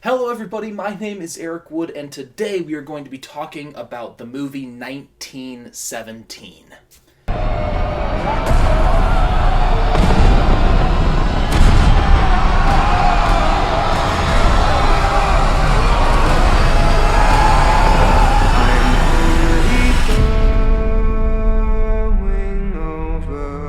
Hello everybody, my name is Eric Wood, and today we are going to be talking about the movie 1917.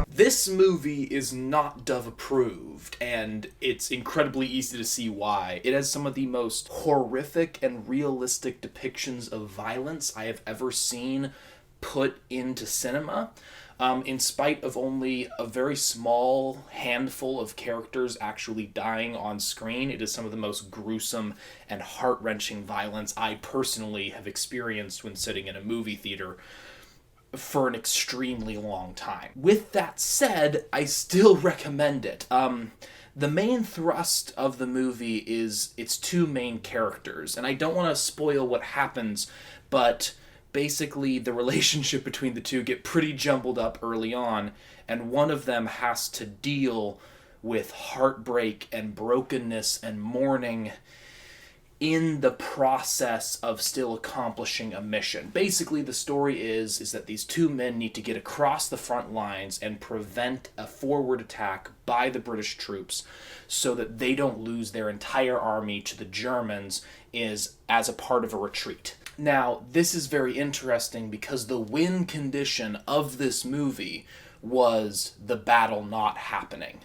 This movie is not Dove approved, and it's incredibly easy to see why. It has some of the most horrific and realistic depictions of violence I have ever seen put into cinema. In spite of only a very small handful of characters actually dying on screen, it is some of the most gruesome and heart-wrenching violence I personally have experienced when sitting in a movie theater for an extremely long time. With that said, I still recommend it. The main thrust of the movie is its two main characters, and I don't want to spoil what happens, but basically the relationship between the two get pretty jumbled up early on, and one of them has to deal with heartbreak and brokenness and mourning in the process of still accomplishing a mission. Basically, the story is that these two men need to get across the front lines and prevent a forward attack by the British troops so that they don't lose their entire army to the Germans as a part of a retreat. Now, this is very interesting because the win condition of this movie was the battle not happening.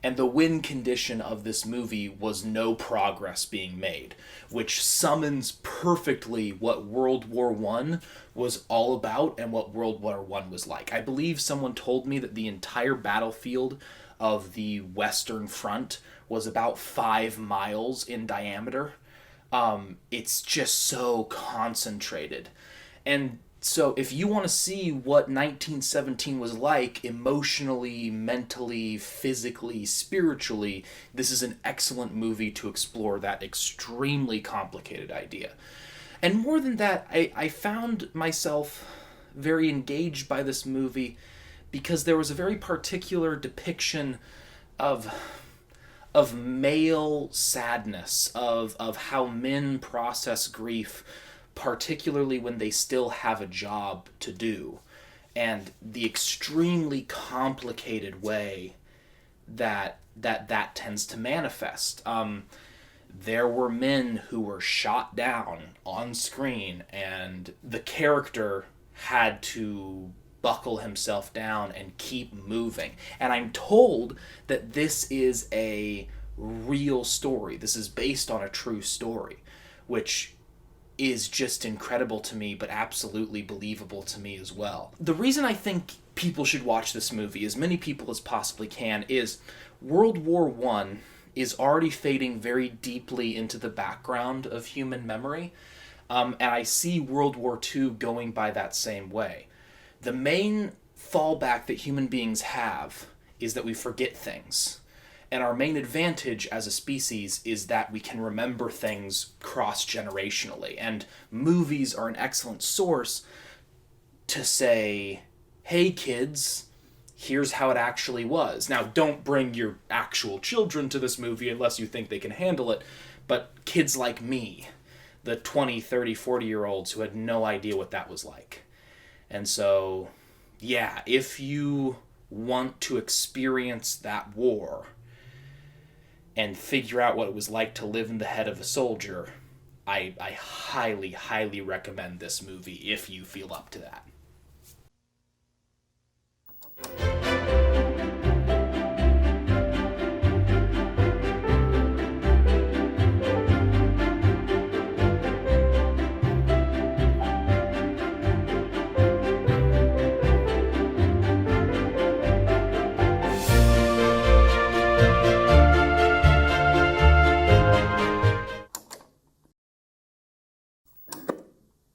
And the win condition of this movie was no progress being made, which summons perfectly what World War I was all about and what World War I was like. I believe someone told me that the entire battlefield of the Western Front was about 5 miles in diameter. It's just so concentrated. And so if you want to see what 1917 was like emotionally, mentally, physically, spiritually, this is an excellent movie to explore that extremely complicated idea. And more than that, I found myself very engaged by this movie because there was a very particular depiction of male sadness, of how men process grief, particularly when they still have a job to do, and the extremely complicated way that tends to manifest. There were men who were shot down on screen, and the character had to buckle himself down and keep moving. And I'm told that this is a real story. This is based on a true story, which is just incredible to me, but absolutely believable to me as well. The reason I think people should watch this movie, as many people as possibly can, is World War I is already fading very deeply into the background of human memory, and I see World War II going by that same way. The main fallback that human beings have is that we forget things. And our main advantage as a species is that we can remember things cross-generationally. And movies are an excellent source to say, hey kids, here's how it actually was. Now, don't bring your actual children to this movie unless you think they can handle it. But kids like me, the 20, 30, 40-year-olds who had no idea what that was like. And so, yeah, if you want to experience that war and figure out what it was like to live in the head of a soldier, I highly, highly recommend this movie if you feel up to that.